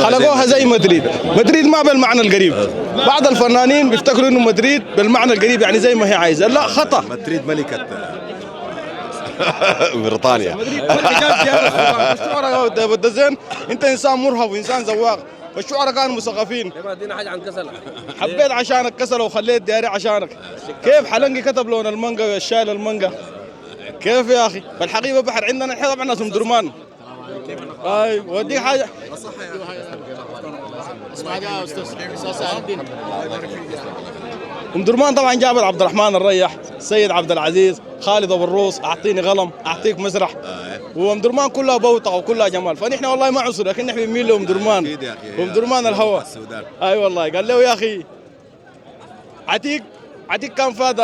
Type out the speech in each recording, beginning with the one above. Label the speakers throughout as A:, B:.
A: خلقوها زي مدريد. مدريد ما بالمعنى القريب. بعض الفنانين بيفتكروا انه مدريد بالمعنى القريب يعني زي ما هي عايزه، لا خطا.
B: مدريد ملكة بريطانيا.
A: الشعراء ده زين، انت انسان مرهف وانسان زواق، فالشعراء كانوا مثقفين.
C: ادينا حاجه عن كسل.
A: حبيت عشانك كسل وخليت دياري عشانك. كيف حلنقي كتب لون المانجا والشايل المانجا؟ كيف يا اخي؟ فالحقيقه بحر عندنا احنا طبعا ناس ام درمان. اي وديك حاجه. ام درمان طبعا جابر عبد الرحمن الريح، سيد عبد العزيز، خالد ابو الروس، اعطيني قلم اعطيك مسرح. وام درمان كلها بوطه وكلها جمال، فنحن والله ما عصر لكن نحن بنميل لام درمان. ام درمان الهوى. اي والله قال له يا اخي عتيق كان فاد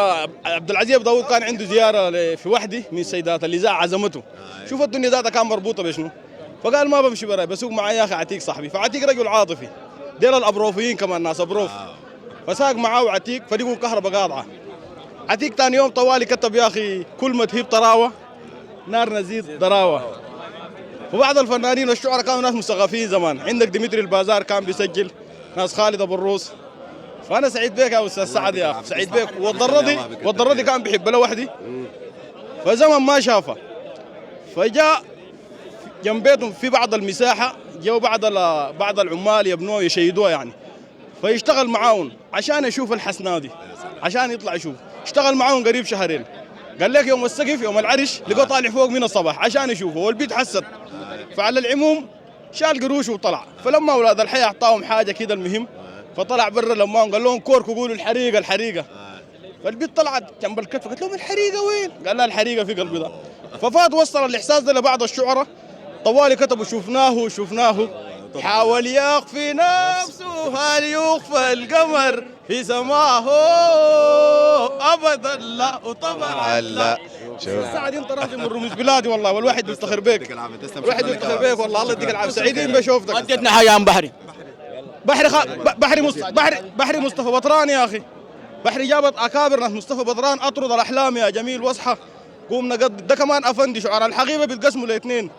A: عبد العزيز داوود كان عنده زياره في وحده من سيدات الاذاعه عزمته. شوف الدنيا ذاتها كان مربوطه بشنو؟ فقال ما بمشي براي بسوق معي يا اخي عتيق صاحبي، فعتيق رجل عاطفي. ديل الابروفيين كمان ناس ابروف. فساق معاه عتيق فلقوا الكهرباء قاطعه. عتيق ثاني يوم طوالي كتب يا اخي كل ما تهيب طراوه نار نزيد ضراوه. وبعض الفنانين والشعراء كانوا ناس مثقفين زمان، عندك ديمتري البازار كان بيسجل، ناس خالد ابو الروس. فانا سعيد بيك يا استاذ سعد يا اخي، سعيد بيك. والضرضي كان بيحب له وحدي، فزمن ما شافه، فجاء جنب بيتهم في بعض المساحه جو بعض العمال يبنوه يشيدوه يعني، فيشتغل معاهم عشان يشوف الحسنه دي، عشان يطلع يشوف. اشتغل معاهم قريب شهرين، قال لك يوم السقف يوم العرش لقوا طالع فوق من الصباح عشان يشوفه، والبيت حسد. فعلى العموم شال قروشه وطلع. فلما اولاد الحي اعطاهم حاجه كده المهم، فطلع برا لما قال لهم كوركو قولوا الحريقه الحريقه. فالبيت طلعت جنب الكتف قالت لهم الحريقه وين؟ قال لها الحريقه في قلبي ده. ففات وصل الاحساس ده لبعض الشعراء، طوالي كتبوا شفناه حاول يخفي نفسه هل يخفى القمر في سماه ابدا لا وطبعا لا. سعد انت راجل من رموز بلادي والله، والواحد بيفتخر بيك. الواحد بيفتخر بيك والله، الله يديك العافيه. سعيدين بشوفتك.
C: اديتنا حاجه عن بحري.
A: بحري مصطفى بطران يا اخي. بحري جابت اكابر ناس مصطفى بطران، اطرد الاحلام يا جميل واصحى قوم نقضي. ده كمان افندي. شعراء الحقيبه بيتقسموا لاثنين،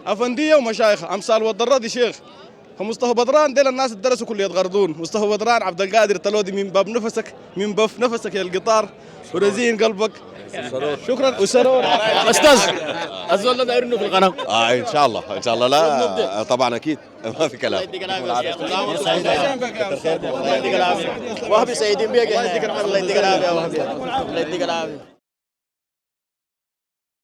A: افنديه ومشايخه. امثال والضرادي شيخ. فمصطفى بدران ديل الناس اللي درسوا كليه غردون. مصطفى بدران عبد القادر تلودي من باب نفسك من بف نفسك يا القطار ورزين قلبك. شكرا وسرور.
C: استاذ الزول ده دايرنه في القناه.
B: ان شاء الله ان شاء الله. لا طبعا اكيد ما في كلام.
C: وهبي سعيدين بيك. الله يديك العافيه. الله يديك العافيه.